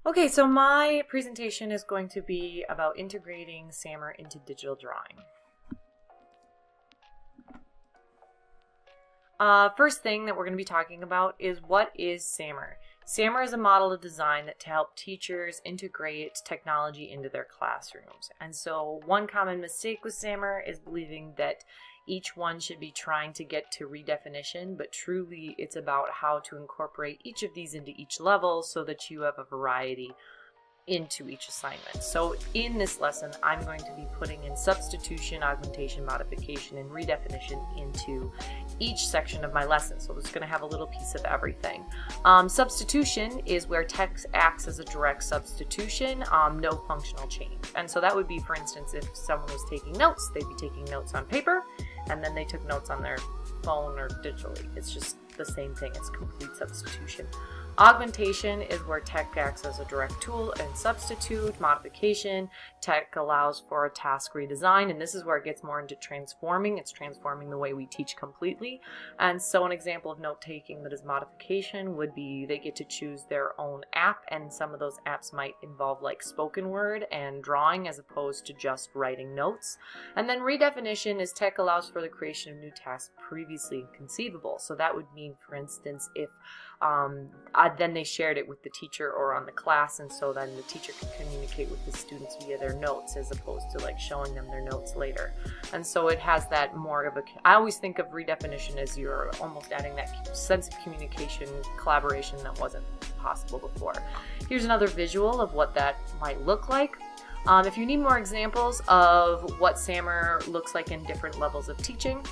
Okay, so my presentation is going to be about integrating SAMR into digital drawing. First thing that we're going to be talking about is what is SAMR? SAMR is a model of design to help teachers integrate technology into their classrooms. And so one common mistake with SAMR is believing that each one should be trying to get to redefinition, but truly it's about how to incorporate each of these into each level so that you have a variety into each assignment. So in this lesson, I'm going to be putting in substitution, augmentation, modification, and redefinition into each section of my lesson. So it's going to have a little piece of everything. Substitution is where text acts as a direct substitution, no functional change. And so that would be, for instance, if someone was taking notes, they'd be taking notes on paper, and then they took notes on their phone or digitally. It's just the same thing. It's complete substitution. Augmentation is where tech acts as a direct tool and substitute. Modification, tech allows for a task redesign, and this is where it gets more into transforming. It's transforming the way we teach completely. And so an example of note-taking that is modification would be they get to choose their own app, and some of those apps might involve like spoken word and drawing as opposed to just writing notes. And then redefinition is tech allows for the creation of new tasks previously inconceivable. So that would mean, for instance, if then they shared it with the teacher or on the class, and so then the teacher can communicate with the students via their notes as opposed to like showing them their notes later. And so it has that more of a, I always think of redefinition as you're almost adding that sense of communication, collaboration that wasn't possible before. Here's another visual of what that might look like. If you need more examples of what SAMR looks like in different levels of teaching,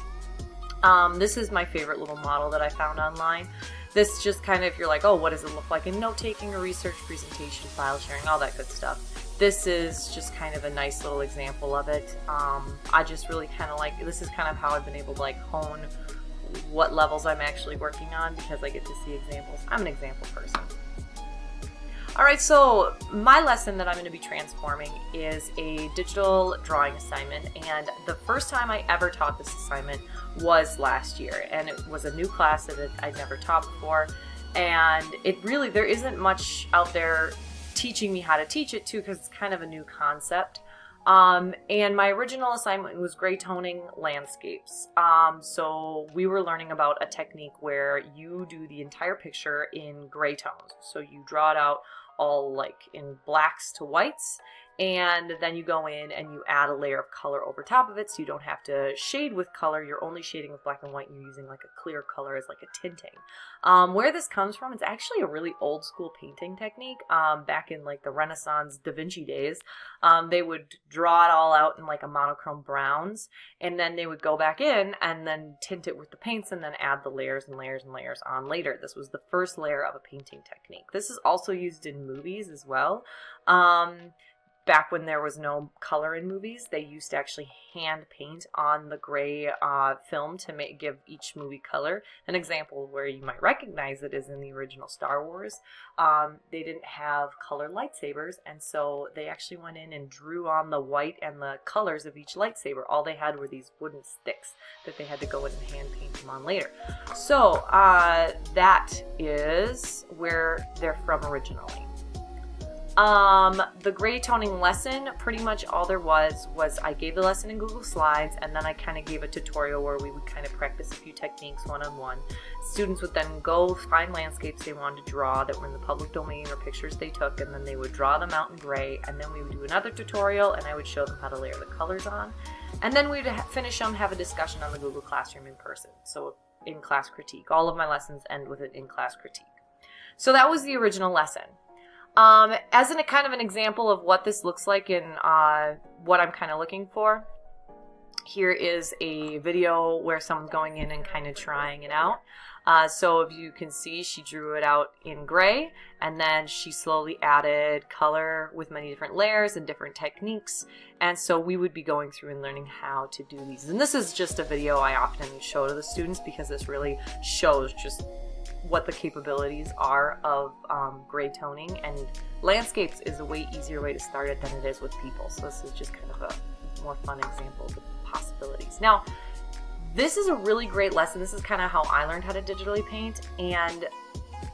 this is my favorite little model that I found online. This just kind of, if you're like, oh, what does it look like in note-taking or research, presentation, file sharing, all that good stuff. This is just kind of a nice little example of it. I just really kind of like, this is kind of how I've been able to like hone what levels I'm actually working on because I get to see examples. I'm an example person. All right, so my lesson that I'm going to be transforming is a digital drawing assignment, and the first time I ever taught this assignment was last year, and it was a new class that I'd never taught before, and it really, there isn't much out there teaching me how to teach it too because it's kind of a new concept. And my original assignment was gray toning landscapes. So we were learning about a technique where you do the entire picture in gray tones. So you draw it out all like in blacks to whites, and then you go in and you add a layer of color over top of it so you don't have to shade with color. You're only shading with black and white, and you're using like a clear color as like a tinting. Where this comes from, it's actually a really old school painting technique. Back in like the Renaissance Da Vinci days, they would draw it all out in like a monochrome browns, and then they would go back in and then tint it with the paints and then add the layers and layers and layers on later. This was the first layer of a painting technique. This is also used in movies as well. Back when there was no color in movies, they used to actually hand paint on the gray film to give each movie color. An example where you might recognize it is in the original Star Wars. They didn't have color lightsabers, and so they actually went in and drew on the white and the colors of each lightsaber. All they had were these wooden sticks that they had to go in and hand paint them on later. So that is where they're from originally. The gray toning lesson, pretty much all there was I gave the lesson in Google Slides, and then I kind of gave a tutorial where we would kind of practice a few techniques one-on-one. Students would then go find landscapes they wanted to draw that were in the public domain or pictures they took, and then they would draw them out in gray, and then we would do another tutorial and I would show them how to layer the colors on. And then we'd finish them, have a discussion on the Google Classroom in person. So in-class critique. All of my lessons end with an in-class critique. So that was the original lesson. As in a kind of an example of what this looks like in what I'm kind of looking for, here is a video where someone's going in and kind of trying it out. So if you can see, she drew it out in gray, and then she slowly added color with many different layers and different techniques. And so we would be going through and learning how to do these. And this is just a video I often show to the students because this really shows just what the capabilities are of gray toning, and landscapes is a way easier way to start it than it is with people. So this is just kind of a more fun example of the possibilities. Now, this is a really great lesson. This is kind of how I learned how to digitally paint, and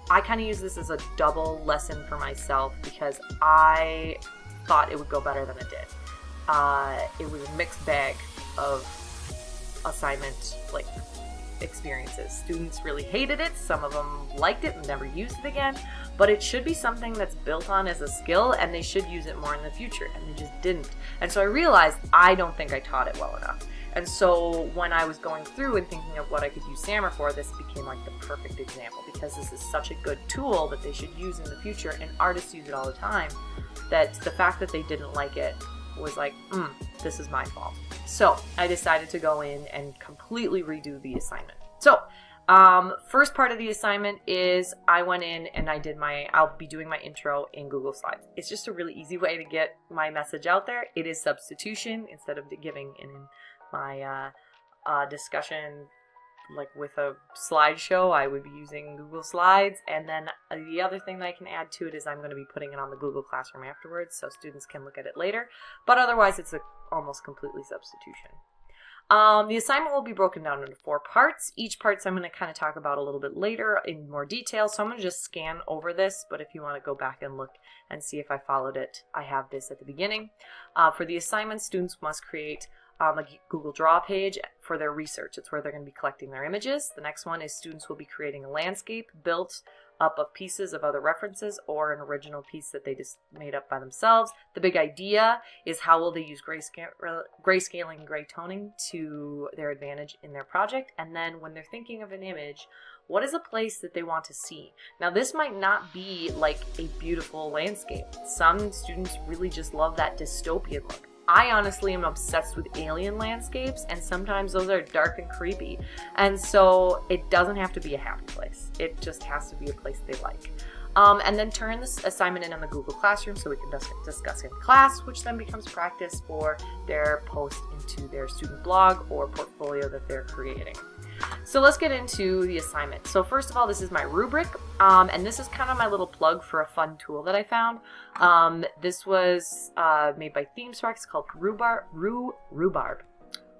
I kind of use this as a double lesson for myself because I thought it would go better than it did. It was a mixed bag of assignment experiences. Students really hated it. Some of them liked it and never used it again. But it should be something that's built on as a skill, and they should use it more in the future, and they just didn't. And so I realized I don't think I taught it well enough. And so when I was going through and thinking of what I could use SAMR for, this became like the perfect example, because this is such a good tool that they should use in the future, and artists use it all the time, that the fact that they didn't like it was like, this is my fault. So I decided to go in and completely redo the assignment. So first part of the assignment is I went in and I'll be doing my intro in Google Slides. It's just a really easy way to get my message out there. It is substitution. Instead of giving in my discussion like with a slideshow, I would be using Google Slides. And then the other thing that I can add to it is I'm going to be putting it on the Google Classroom afterwards so students can look at it later. But otherwise, it's almost completely substitution. The assignment will be broken down into 4 parts. Each part I'm going to kind of talk about a little bit later in more detail. So I'm going to just scan over this, but if you want to go back and look and see if I followed it, I have this at the beginning. For the assignment, students must create a Google Draw page for their research. It's where they're going to be collecting their images. The next one is students will be creating a landscape built up of pieces of other references or an original piece that they just made up by themselves. The big idea is how will they use grayscaling and gray toning to their advantage in their project. And then when they're thinking of an image, what is a place that they want to see? Now this might not be like a beautiful landscape. Some students really just love that dystopian look. I honestly am obsessed with alien landscapes, and sometimes those are dark and creepy. And so it doesn't have to be a happy place. It just has to be a place they like. And then turn this assignment in on the Google Classroom so we can discuss in class, which then becomes practice for their post into their student blog or portfolio that they're creating. So let's get into the assignment. So first of all, this is my rubric, and this is kind of my little plug for a fun tool that I found. This was made by ThemeSpark. It's called Rhubarb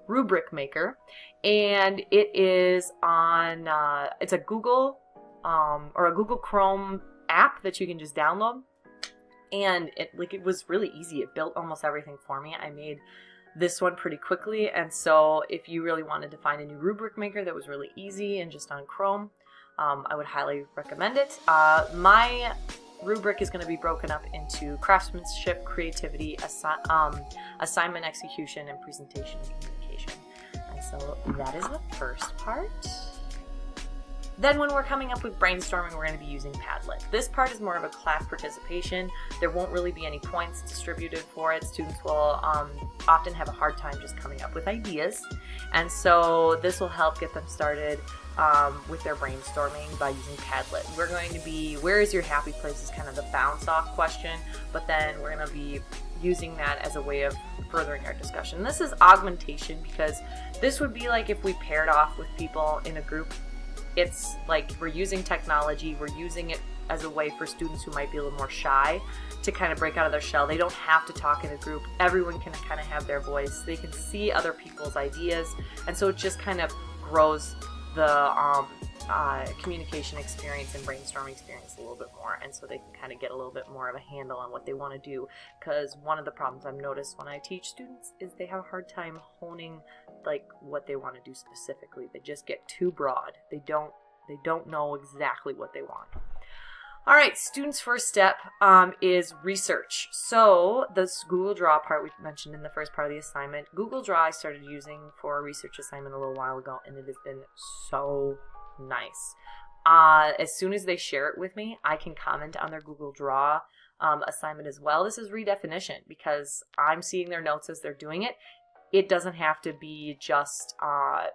Rubric Maker, and it is on it's a Google or a Google Chrome app that you can just download, and it was really easy. It built almost everything for me. I made this one pretty quickly, and so if you really wanted to find a new rubric maker that was really easy and just on Chrome, I would highly recommend it. My rubric is going to be broken up into craftsmanship, creativity, assignment execution, and presentation and communication. And so that is the first part. Then when we're coming up with brainstorming, we're going to be using Padlet. This part is more of a class participation. There won't really be any points distributed for it. Students will often have a hard time just coming up with ideas. And so this will help get them started with their brainstorming by using Padlet. We're going to be, where is your happy place is kind of the bounce off question, but then we're going to be using that as a way of furthering our discussion. This is augmentation because this would be like if we paired off with people in a group. It's like we're using technology, we're using it as a way for students who might be a little more shy to kind of break out of their shell. They don't have to talk in a group. Everyone can kind of have their voice. They can see other people's ideas, and so it just kind of grows the communication experience and brainstorming experience a little bit more, and so they can kind of get a little bit more of a handle on what they want to do, because one of the problems I've noticed when I teach students is they have a hard time honing like what they want to do specifically. They just get too broad. They don't know exactly what they want. All right, students' first step is research. So this Google Draw part we mentioned in the first part of the assignment, Google Draw I started using for a research assignment a little while ago, and it has been so nice. As soon as they share it with me, I can comment on their Google Draw assignment as well. This is redefinition because I'm seeing their notes as they're doing it. It doesn't have to be just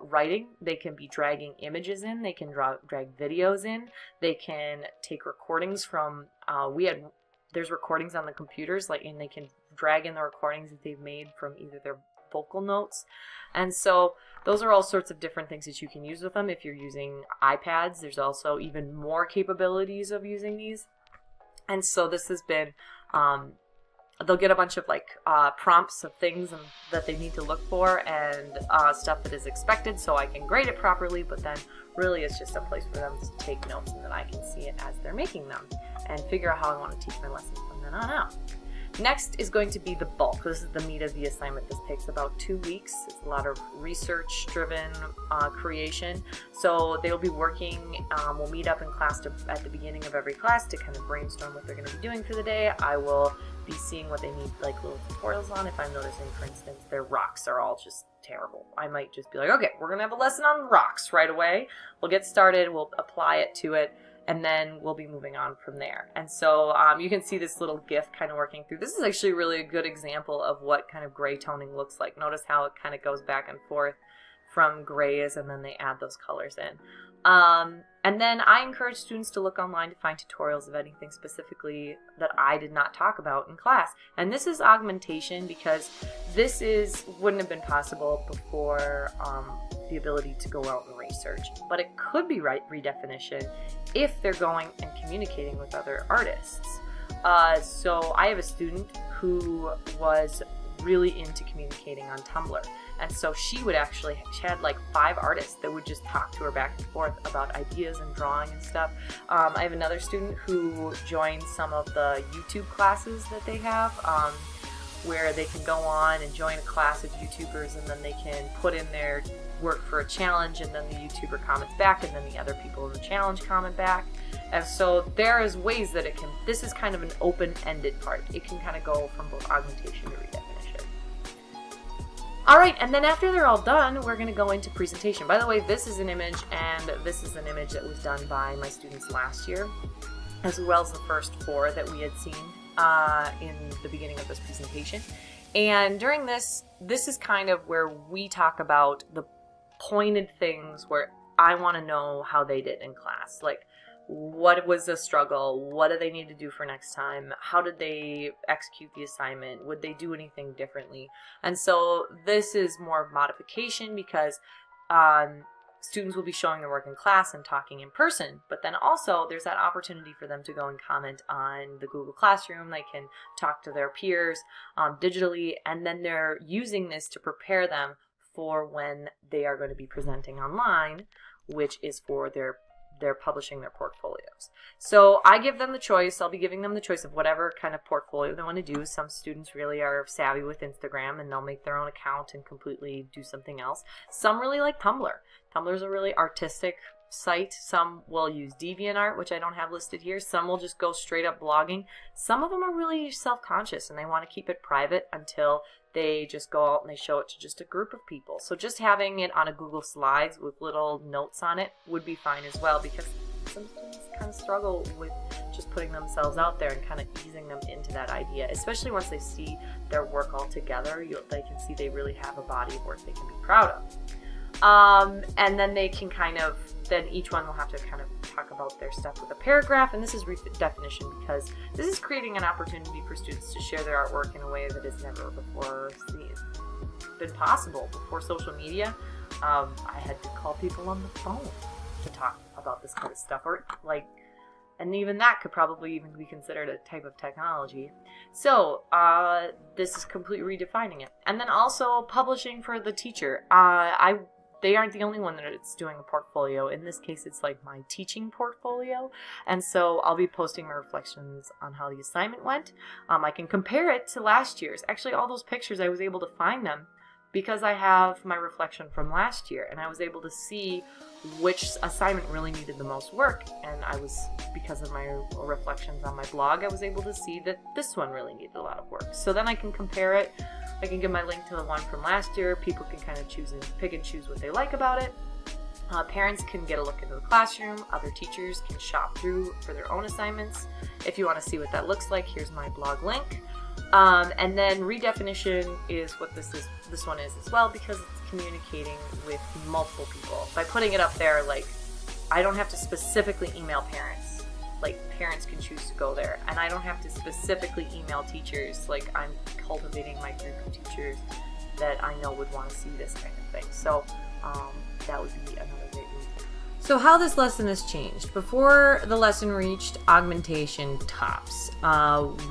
writing. They can be dragging images in. They can drag videos in. They can take recordings from, there's recordings on the computers, and they can drag in the recordings that they've made from either their vocal notes. And so those are all sorts of different things that you can use with them. If you're using iPads, there's also even more capabilities of using these. And so this has been they'll get a bunch of like prompts of things that they need to look for and stuff that is expected so I can grade it properly, but then really it's just a place for them to take notes and that I can see it as they're making them and figure out how I want to teach my lessons from then on out. Next is going to be the bulk. This is the meat of the assignment. This takes about 2 weeks. It's a lot of research-driven creation. So they'll be working, we'll meet up in class at the beginning of every class to kind of brainstorm what they're going to be doing for the day. I will be seeing what they need like little tutorials on. If I'm noticing, for instance, their rocks are all just terrible, I might just be like, okay, we're going to have a lesson on rocks right away. We'll get started, we'll apply it to it, and then we'll be moving on from there. And so you can see this little GIF kind of working through. This is actually really a good example of what kind of gray toning looks like. Notice how it kind of goes back and forth from grays, and then they add those colors in. And then I encourage students to look online to find tutorials of anything specifically that I did not talk about in class. And this is augmentation because this wouldn't have been possible before the ability to go out and research. But it could be redefinition if they're going and communicating with other artists. So I have a student who was really into communicating on Tumblr. And so she had like 5 artists that would just talk to her back and forth about ideas and drawing and stuff. I have another student who joined some of the YouTube classes that they have, where they can go on and join a class of YouTubers, and then they can put in their work for a challenge, and then the YouTuber comments back, and then the other people in the challenge comment back. And so there is ways that this is kind of an open-ended part. It can kind of go from both augmentation to redefinition. Alright, and then after they're all done, we're going to go into presentation. By the way, this is an image, and this is an image that was done by my students last year, as well as the first 4 that we had seen in the beginning of this presentation. And during this is kind of where we talk about the pointed things where I want to know how they did in class. Like, what was the struggle? What do they need to do for next time? How did they execute the assignment? Would they do anything differently? And so this is more of modification because students will be showing their work in class and talking in person, but then also there's that opportunity for them to go and comment on the Google Classroom. They can talk to their peers digitally, and then they're using this to prepare them for when they are going to be presenting online, which is for they're publishing their portfolios. So I give them the choice. I'll be giving them the choice of whatever kind of portfolio they want to do. Some students really are savvy with Instagram and they'll make their own account and completely do something else. Some really like Tumblr. Tumblr is a really artistic site. Some will use DeviantArt, which I don't have listed here. Some will just go straight up blogging. Some of them are really self-conscious and they want to keep it private until they just go out and they show it to just a group of people. So just having it on a Google Slides with little notes on it would be fine as well, because some students kind of struggle with just putting themselves out there and kind of easing them into that idea, especially once they see their work all together. They can see they really have a body of work they can be proud of. And then they can then each one will have to kind of talk about their stuff with a paragraph, and this is redefinition because this is creating an opportunity for students to share their artwork in a way that has never before been possible. Before social media, I had to call people on the phone to talk about this kind of stuff, and even that could probably even be considered a type of technology. So this is completely redefining it. And then also publishing for the teacher. They aren't the only one that it's doing a portfolio. In this case, it's like my teaching portfolio. And so I'll be posting my reflections on how the assignment went. I can compare it to last year's. Actually, all those pictures, I was able to find them because I have my reflection from last year. And I was able to see which assignment really needed the most work. And because of my reflections on my blog, I was able to see that this one really needed a lot of work. So then I can compare it. I can give my link to the one from last year. People can kind of pick and choose what they like about it. Parents can get a look into the classroom. Other teachers can shop through for their own assignments. If you want to see what that looks like, here's my blog link. And then redefinition is what this one is as well, because it's communicating with multiple people. By putting it up there, I don't have to specifically email parents. Parents can choose to go there, and I don't have to specifically email teachers. I'm cultivating my group of teachers that I know would want to see this kind of thing. So that would be another great reason. So how this lesson has changed. Before the lesson reached augmentation tops,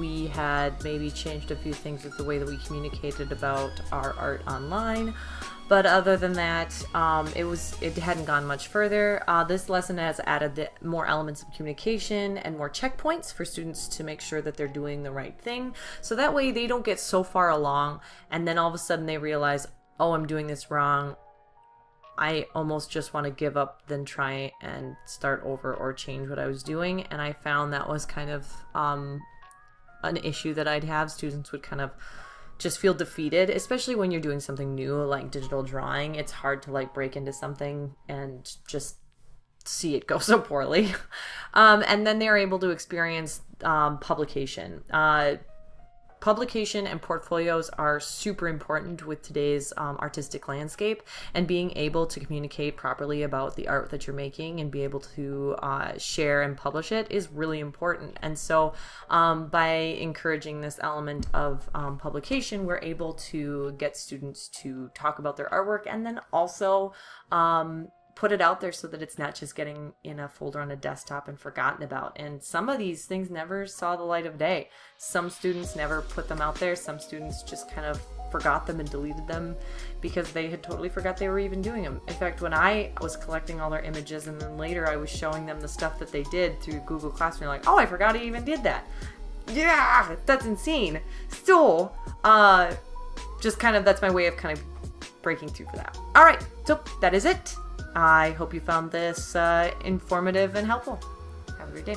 we had maybe changed a few things with the way that we communicated about our art online. But other than that, it hadn't gone much further. This lesson has added more elements of communication and more checkpoints for students to make sure that they're doing the right thing. So that way they don't get so far along and then all of a sudden they realize, oh, I'm doing this wrong. I almost just want to give up than try and start over or change what I was doing. And I found that was kind of an issue that I'd have. Students would kind of just feel defeated, especially when you're doing something new like digital drawing. It's hard to like break into something and just see it go so poorly. And then they're able to experience publication. Publication and portfolios are super important with today's artistic landscape, and being able to communicate properly about the art that you're making and be able to share and publish it is really important. And so by encouraging this element of publication, we're able to get students to talk about their artwork and then also put it out there so that it's not just getting in a folder on a desktop and forgotten about. And some of these things never saw the light of day. Some students never put them out there. Some students just kind of forgot them and deleted them because they had totally forgot they were even doing them. In fact, when I was collecting all their images and then later I was showing them the stuff that they did through Google Classroom, like, oh, I forgot I even did that. Yeah, that's insane. So, just kind of, that's my way of kind of breaking through for that. All right, so that is it. I hope you found this informative and helpful. Have a great day.